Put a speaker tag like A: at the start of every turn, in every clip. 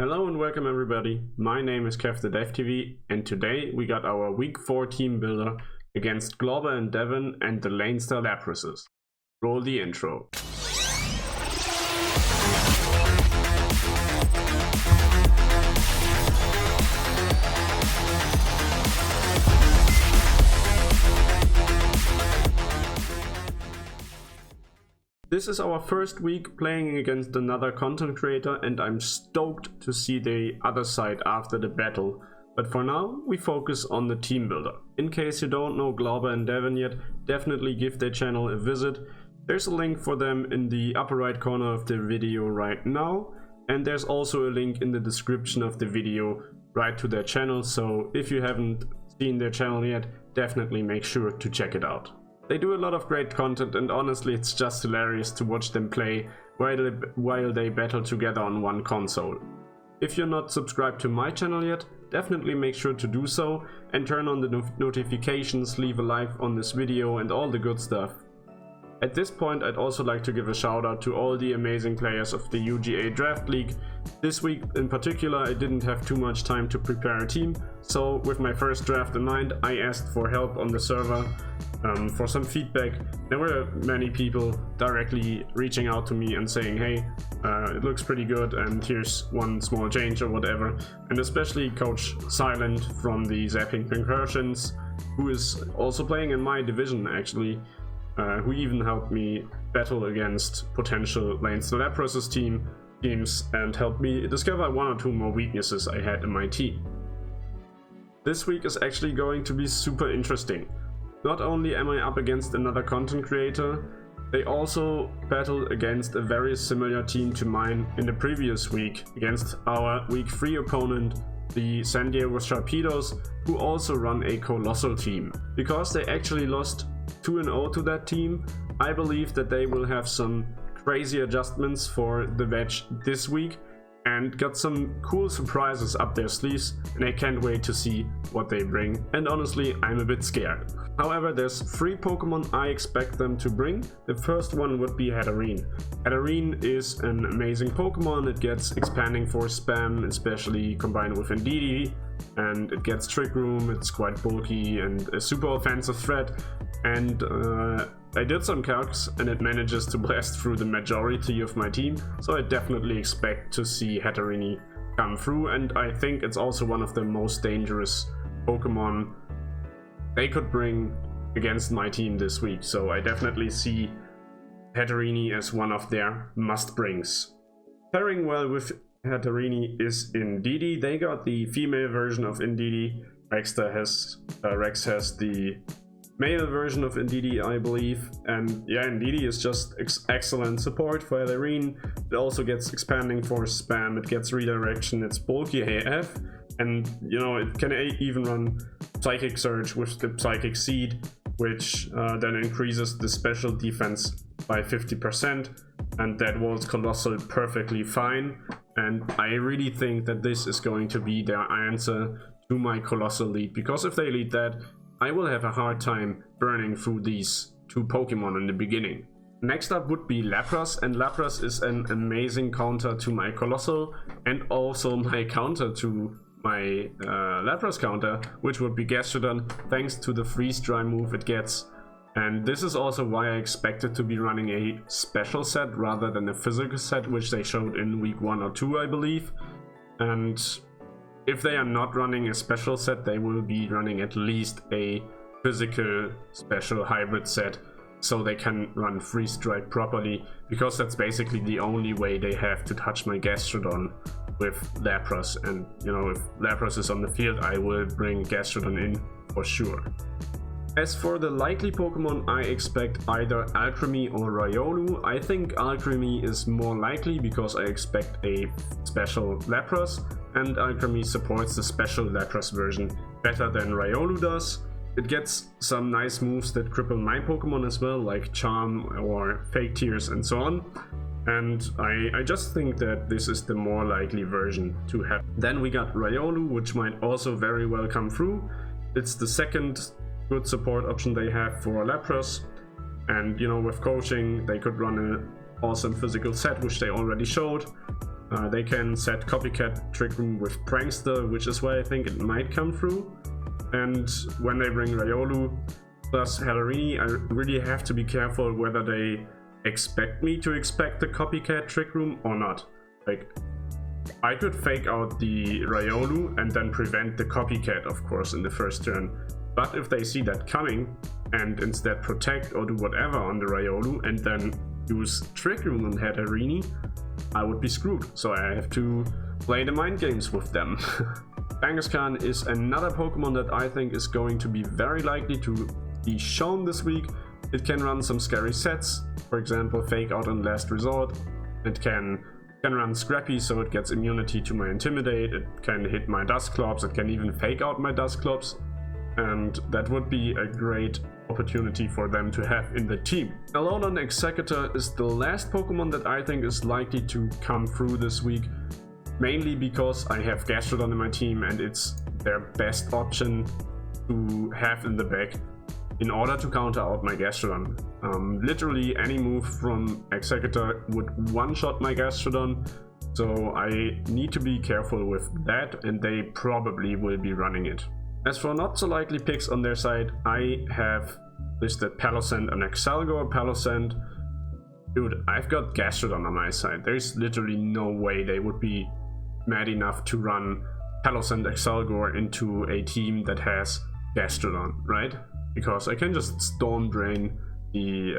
A: Hello and welcome everybody, my name is Kev the Dev TV and today we got our week 4 team builder against Glauber and Devin and the Leinster Lapras. Roll the intro. This is our first week playing against another content creator and I'm stoked to see the other side after the battle. But for now, we focus on the team builder. In case you don't know Glauber and Devin yet, definitely give their channel a visit. There's a link for them in the upper right corner of the video right now. And there's also a link in the description of the video right to their channel. So if you haven't seen their channel yet, definitely make sure to check it out. They do a lot of great content and honestly it's just hilarious to watch them play while they battle together on one console. If you're not subscribed to my channel yet, definitely make sure to do so and turn on the notifications, leave a like on this video and all the good stuff. At this point I'd also like to give a shout out to all the amazing players of the UGA Draft League. This week in particular I didn't have too much time to prepare a team, so with my first draft in mind I asked for help on the server. For some feedback. There were many people directly reaching out to me and saying, hey, it looks pretty good and here's one small change or whatever. And especially Coach Silent from the Zapping Incursions, who is also playing in my division actually, who even helped me battle against potential Leinster Lapras teams and helped me discover one or two more weaknesses I had in my team. This week is actually going to be super interesting. Not only am I up against another content creator, they also battled against a very similar team to mine in the previous week against our week 3 opponent, the San Diego Sharpedos, who also run a colossal team. Because they actually lost 2-0 to that team, I believe that they will have some crazy adjustments for the veg this week and got some cool surprises up their sleeves and I can't wait to see what they bring, and honestly I'm a bit scared. However, there's 3 Pokemon I expect them to bring. The first one would be Hatterene. Hatterene is an amazing Pokemon. It gets expanding force spam, especially combined with Indeedee, and it gets Trick Room. It's quite bulky and a super offensive threat, and I did some calcs and it manages to blast through the majority of my team, so I definitely expect to see Hatterene come through, and I think it's also one of the most dangerous Pokemon they could bring against my team this week, so I definitely see Hatterene as one of their must-brings. Pairing well with Hatterene is Indeedee. They got the female version of Indeedee. R.EX has the male version of Indeedee, I believe, and yeah, Indeedee is just excellent support for Hatterene. It also gets expanding force spam, it gets redirection, it's bulky AF, and you know, it can even run Psychic Surge with the Psychic Seed, which then increases the special defense by 50%, and that was Colossal perfectly fine, and I really think that this is going to be their answer to my Colossal lead, because if they lead that, I will have a hard time burning through these 2 Pokemon in the beginning. Next up would be Lapras, and Lapras is an amazing counter to my Colossal and also my counter to my Lapras counter, which would be Gastrodon, thanks to the freeze dry move it gets. And this is also why I expected to be running a special set rather than a physical set, which they showed in week 1 or 2 I believe. And if they are not running a special set, they will be running at least a physical special hybrid set, so they can run Freeze Strike properly, because that's basically the only way they have to touch my Gastrodon with Lapras. And you know, if Lapras is on the field, I will bring Gastrodon in for sure. As for the likely Pokemon, I expect either Alcremie or Riolu. I think Alcremie is more likely because I expect a special Lapras, and Alcremie supports the special Lapras version better than Riolu does. It gets some nice moves that cripple my Pokemon as well, like Charm or Fake Tears and so on. And I just think that this is the more likely version to have. Then we got Riolu, which might also very well come through. It's the second good support option they have for Lapras, and you know, with coaching they could run an awesome physical set, which they already showed. They can set Copycat Trick Room with Prankster, which is why I think it might come through. And when they bring Riolu plus Hallorini, I really have to be careful whether they expect me to expect the Copycat Trick Room or not. Like, I could fake out the Riolu and then prevent the Copycat, of course, in the first turn. But if they see that coming and instead protect or do whatever on the Riolu and then use Trick Room on Hallorini, I would be screwed. So I have to play the mind games with them. Kangaskhan is another Pokemon that I think is going to be very likely to be shown this week. It can run some scary sets, for example Fake Out on Last Resort. It can run Scrappy so it gets immunity to my Intimidate. It can hit my Dusclops. It can even fake out my Dusclops. And that would be a great opportunity for them to have in the team. Alolan Executor is the last Pokemon that I think is likely to come through this week, mainly because I have Gastrodon in my team and it's their best option to have in the back in order to counter out my Gastrodon. Literally any move from Executor would one-shot my Gastrodon, so I need to be careful with that, and they probably will be running it. As for not so likely picks on their side, I have listed Palossand and Excelgor. Palossand, dude, I've got Gastrodon on my side. There's literally no way they would be mad enough to run Palossand Excelgor into a team that has Gastrodon, right? Because I can just Storm Drain the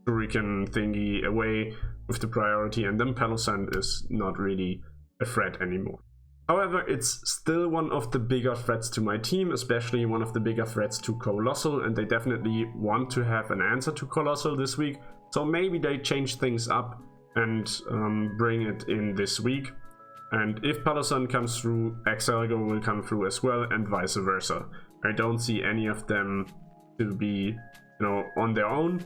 A: Shuriken thingy away with the priority, and then Palossand is not really a threat anymore. However, it's still one of the bigger threats to my team, especially one of the bigger threats to Colossal, and they definitely want to have an answer to Colossal this week, so maybe they change things up and bring it in this week. And if Palossand comes through, Excelgor will come through as well, and vice versa. I don't see any of them to be, on their own.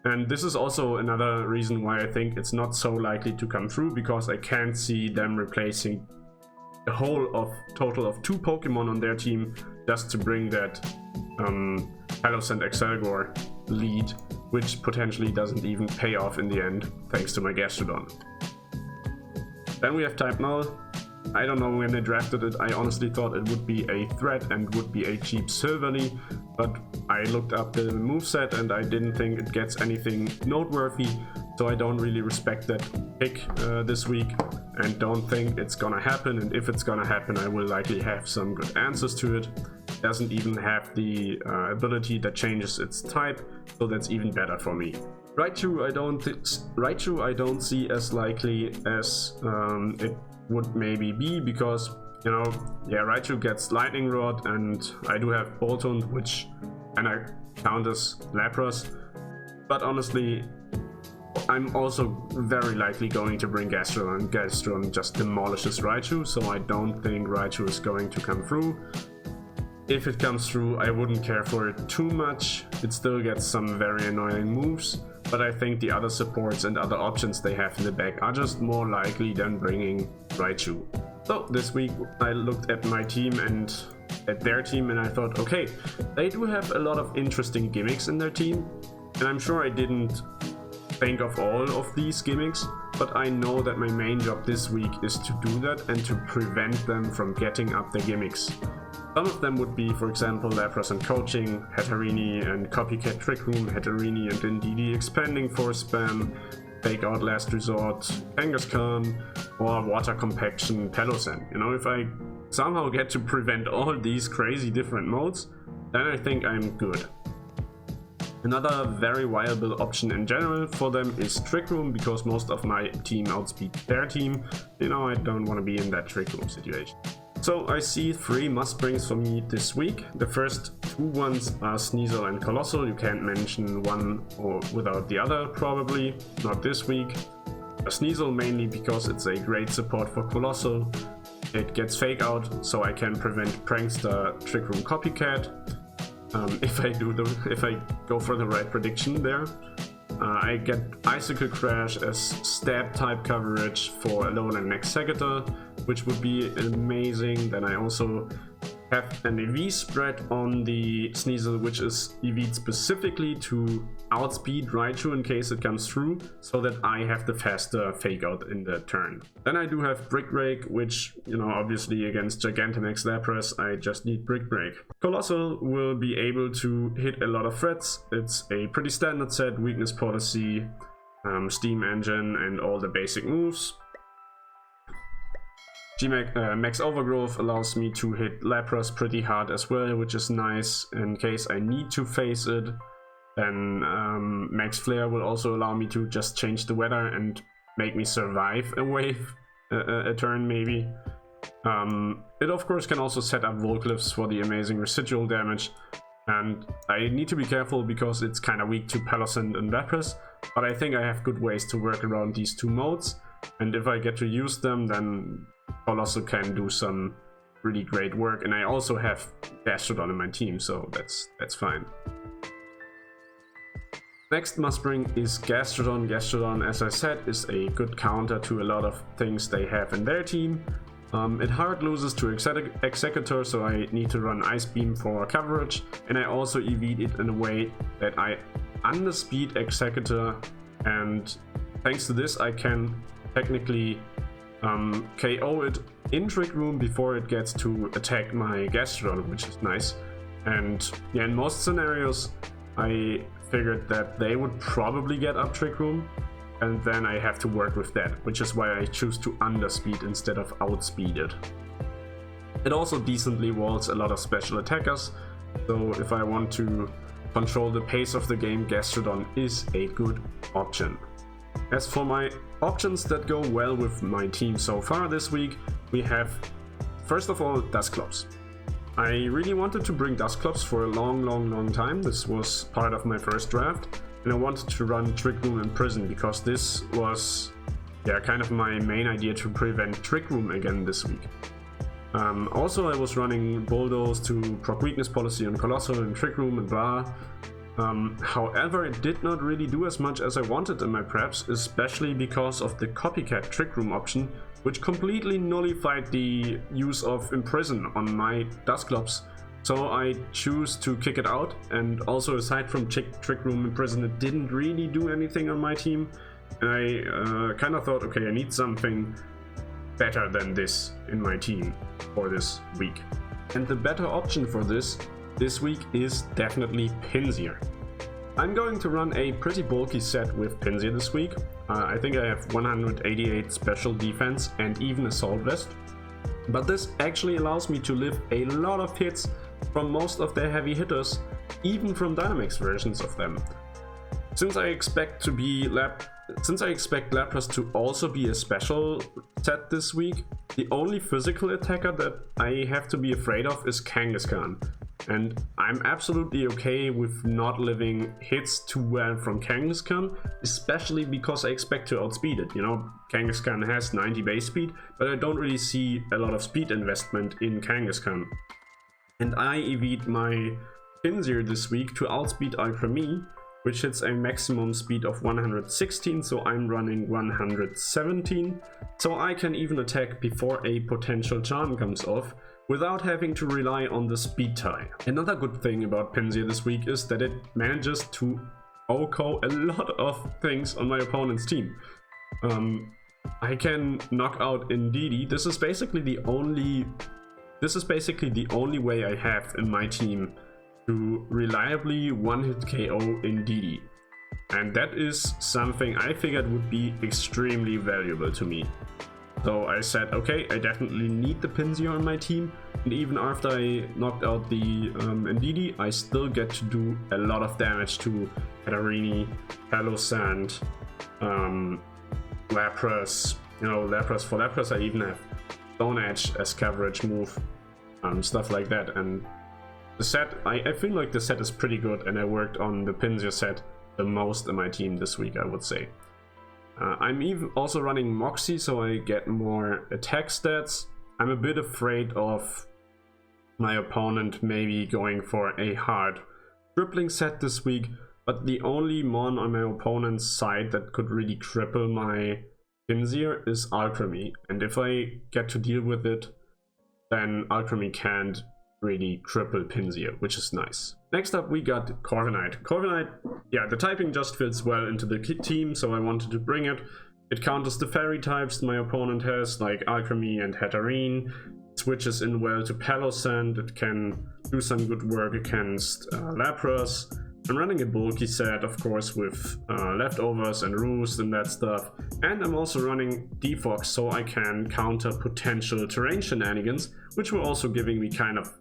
A: And this is also another reason why I think it's not so likely to come through, because I can't see them replacing a total of 2 Pokemon on their team just to bring that Palossand Excelgor lead, which potentially doesn't even pay off in the end, thanks to my Gastrodon. Then we have Type Null. I don't know when they drafted it. I honestly thought it would be a threat and would be a cheap Silverly, but I looked up the moveset and I didn't think it gets anything noteworthy, so I don't really respect that pick this week and don't think it's gonna happen, and if it's gonna happen I will likely have some good answers to it. It doesn't even have the ability that changes its type, so that's even better for me. Raichu I don't see as likely as it would maybe be, because Raichu gets Lightning Rod and I do have Boltund, which kinda counters Lapras, but honestly I'm also very likely going to bring Gastrodon, and Gastrodon just demolishes Raichu, so I don't think Raichu is going to come through. If it comes through, I wouldn't care for it too much. It still gets some very annoying moves, but I think the other supports and other options they have in the back are just more likely than bringing Raichu. So this week I looked at my team and at their team and I thought, okay, they do have a lot of interesting gimmicks in their team, and I'm sure I didn't think of all of these gimmicks, but I know that my main job this week is to do that and to prevent them from getting up their gimmicks. Some of them would be, for example, Lapras and Coaching, Hatterini and Copycat Trick Room, Hatterini and Indeedee Expanding Force Spam, Fake Out Last Resort, Kangaskhan, or Water Compaction Palossand. If I somehow get to prevent all these crazy different modes, then I think I'm good. Another very viable option in general for them is Trick Room, because most of my team outspeed their team. I don't want to be in that Trick Room situation. So I see 3 must-brings for me this week. The first 2 ones are Sneasel and Colossal. You can't mention one or without the other, probably. Not this week. Sneasel mainly because it's a great support for Colossal. It gets Fake Out, so I can prevent Prankster Trick Room Copycat. If I go for the right prediction there. I get Icicle Crash as stab type coverage for Alolan Executor, which would be amazing. Then I also have an EV spread on the Sneasel, which is EV'd specifically to outspeed Raichu in case it comes through, so that I have the faster fake out in the turn. Then I do have Brick Break, which, you know, obviously against Gigantamax Lapras, I just need Brick Break. Colossal will be able to hit a lot of threats. It's a pretty standard set, weakness policy, steam engine, and all the basic moves. Max Overgrowth allows me to hit Lapras pretty hard as well, which is nice in case I need to face it. Then Max Flare will also allow me to just change the weather and make me survive a wave, a turn maybe. It of course can also set up Volcliffs for the amazing residual damage. And I need to be careful because it's kind of weak to Pelosand and Lapras, but I think I have good ways to work around these two modes. And if I get to use them, then Colossal can do some really great work. And I also have Gastrodon in my team, so that's fine. Next must bring is Gastrodon. Gastrodon, as I said, is a good counter to a lot of things they have in their team. It hard loses to Executor, so I need to run Ice Beam for coverage, and I also EV'd it in a way that I underspeed Executor, and thanks to this I can technically KO it in Trick Room before it gets to attack my Gastrodon, which is nice. And yeah, in most scenarios I figured that they would probably get up Trick Room, and then I have to work with that, which is why I choose to underspeed instead of outspeed it. It also decently walls a lot of special attackers, so if I want to control the pace of the game, Gastrodon is a good option. As for my options that go well with my team so far this week, we have, first of all, Dusclops. I really wanted to bring Dusclops for a long time. This was part of my first draft, and I wanted to run Trick Room and Prison because this was, yeah, kind of my main idea to prevent Trick Room again this week. Also, I was running Bulldoze to proc weakness policy on Colossal and Trick Room and blah. However, it did not really do as much as I wanted in my preps, especially because of the copycat Trick Room option, which completely nullified the use of Imprison on my Dusclops. So I choose to kick it out, and also aside from Trick Room Imprison, it didn't really do anything on my team. And I kind of thought, okay, I need something better than this in my team for this week. And the better option for this week is definitely Pinsir. I'm going to run a pretty bulky set with Pinsir this week. I think I have 188 special defense and even assault vest. But this actually allows me to live a lot of hits from most of their heavy hitters, even from Dynamax versions of them. Since I expect Lapras to also be a special set this week, the only physical attacker that I have to be afraid of is Kangaskhan. And I'm absolutely okay with not living hits too well from Kangaskhan, especially because I expect to outspeed it. You know, Kangaskhan has 90 base speed, but I don't really see a lot of speed investment in Kangaskhan. And I EV'd my Pinsir this week to outspeed Alcremie, which hits a maximum speed of 116, so I'm running 117, so I can even attack before a potential charm comes off, without having to rely on the speed tie. Another good thing about Pinsir this week is that it manages to OHKO a lot of things on my opponent's team. I can knock out Indeedee. This is basically the only way I have in my team to reliably one-hit KO Indeedee. And that is something I figured would be extremely valuable to me. So I said, okay, I definitely need the Pinsir on my team, and even after I knocked out the Indeedee, I still get to do a lot of damage to Katarrini, Pelosand, Lapras. You know, for Lapras I even have Stone Edge as coverage move, stuff like that. And the set, I feel like the set is pretty good, and I worked on the Pinsir set the most in my team this week, I would say. I'm even also running Moxie, so I get more attack stats. I'm a bit afraid of my opponent maybe going for a hard crippling set this week, but the only mon on my opponent's side that could really cripple my Pinsir is Alcremie, and if I get to deal with it, then Alcremie can't really cripple Pinzier, which is nice. Next up we got Corviknight. Corviknight, yeah, the typing just fits well into the team, so I wanted to bring it. It counters the fairy types my opponent has, like Alchemy and Hatterene. It switches in well to Palossand. It can do some good work against Lapras. I'm running a bulky set, of course, with leftovers and roost and that stuff. And I'm also running Defox, so I can counter potential terrain shenanigans, which were also giving me kind of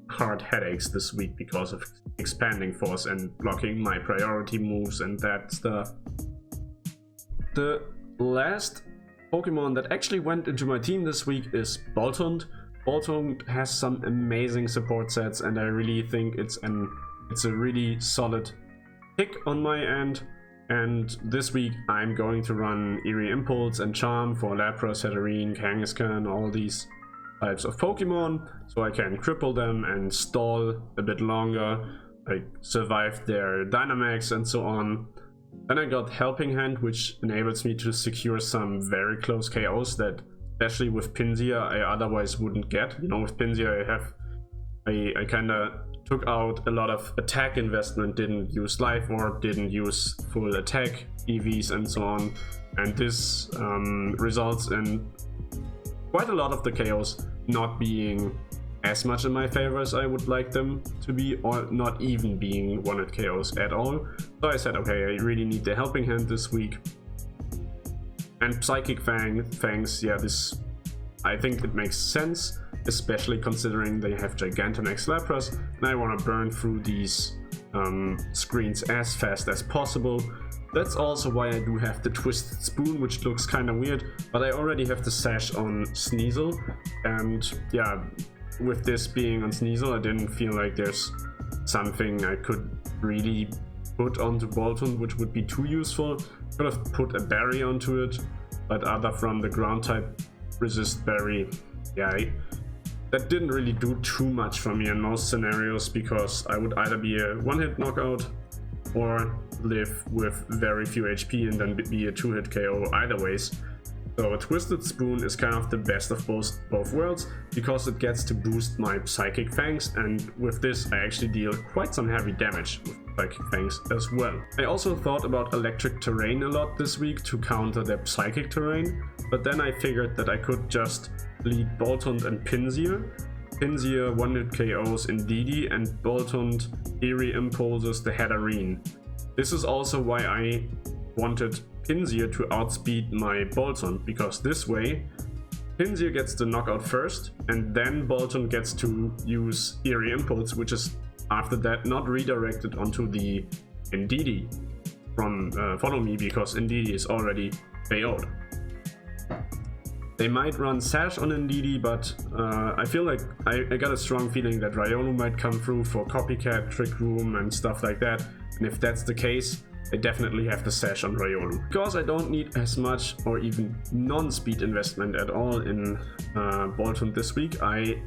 A: hard headaches this week because of expanding force and blocking my priority moves and that stuff. The last Pokemon that actually went into my team this week is Boltund. Boltund has some amazing support sets, and I really think it's a really solid pick on my end. And this week I'm going to run Eerie Impulse and Charm for Lapras, Hatterene, Kangaskhan, all these types of Pokemon, so I can cripple them and stall a bit longer, like survive their Dynamax and so on. Then I got Helping Hand, which enables me to secure some very close KOs that, especially with Pinzier, I otherwise wouldn't get. You know, with Pinzier I kinda took out a lot of attack investment, didn't use Life Orb, didn't use full attack EVs and so on, and this results in quite a lot of the KOs not being as much in my favor as I would like them to be, or not even being one-hit KOs at all. So I said, okay, I really need the Helping Hand this week. And Psychic Fangs, yeah, this, I think it makes sense, especially considering they have Gigantamax Lapras, and I want to burn through these screens as fast as possible. That's also why I do have the Twisted Spoon, which looks kind of weird, but I already have the Sash on Sneasel, and yeah, with this being on Sneasel, I didn't feel like there's something I could really put onto Boltund which would be too useful. Could have put a Berry onto it, but other from the ground type resist Berry, yeah, that didn't really do too much for me in most scenarios, because I would either be a one-hit knockout or live with very few HP and then be a two-hit KO either ways. So a Twisted Spoon is kind of the best of both worlds, because it gets to boost my Psychic Fangs, and with this I actually deal quite some heavy damage with Psychic Fangs as well. I also thought about Electric Terrain a lot this week to counter the Psychic Terrain, but then I figured that I could just lead Boltund and Pinzier. Pinzier one-hit KOs Indeedee, and Boltund Eerie Impulses the Hatterene. This is also why I wanted Pinzier to outspeed my Boltund, because this way Pinzier gets the knockout first, and then Boltund gets to use Eerie Impulse, which is after that not redirected onto the Indeedee from Follow Me, because Indeedee is already KO'd. They might run Sash on Indeedee, but I feel like I got a strong feeling that Riolu might come through for Copycat, Trick Room and stuff like that, and if that's the case, I definitely have the Sash on Riolu. Because I don't need as much or even non-speed investment at all in Boltund this week, I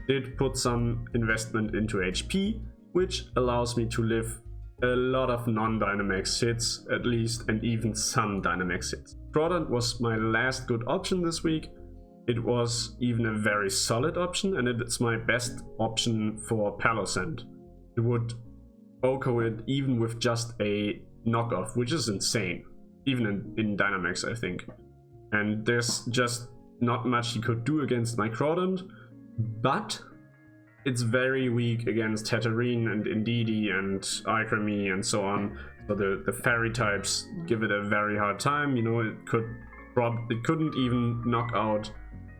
A: did put some investment into HP, which allows me to live a lot of non-Dynamax hits at least, and even some Dynamax hits. Crawdaunt was my last good option this week. It was even a very solid option, and it's my best option for Palossand. It would OHKO it even with just a knockoff, which is insane, even in Dynamax, I think. And there's just not much he could do against my Crawdaunt, but it's very weak against Hatterene and Indeedee and Alchemy and so on. So the fairy types give it a very hard time. You know, it couldn't even knock out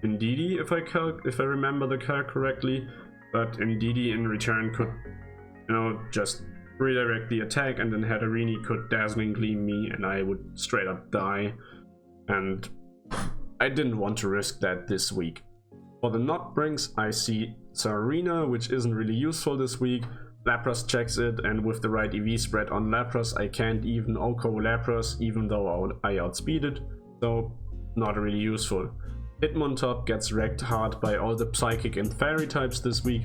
A: Indeedee if I remember the calc correctly, but Indeedee in return could, you know, just redirect the attack, and then Hatterene could Dazzling Gleam me and I would straight up die, and I didn't want to risk that this week. For the not brings, I see Tsarina, which isn't really useful this week. Lapras checks it, and with the right EV spread on Lapras, I can't even OHKO Lapras, even though I outspeed it, so not really useful. Hitmontop gets wrecked hard by all the Psychic and Fairy types this week,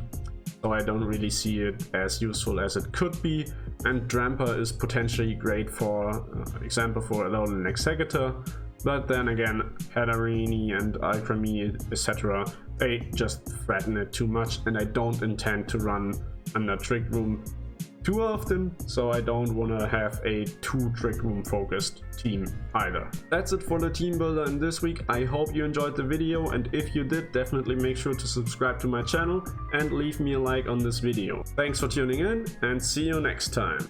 A: so I don't really see it as useful as it could be, and Drampa is potentially great for example for Alolan Executor, But then again, Hadarini and Alcremie, etc., they just threaten it too much, and I don't intend to run under Trick Room too often, so I don't want to have a too Trick Room focused team either. That's it for the team builder in this week. I hope you enjoyed the video, and if you did, definitely make sure to subscribe to my channel and leave me a like on this video. Thanks for tuning in, and see you next time.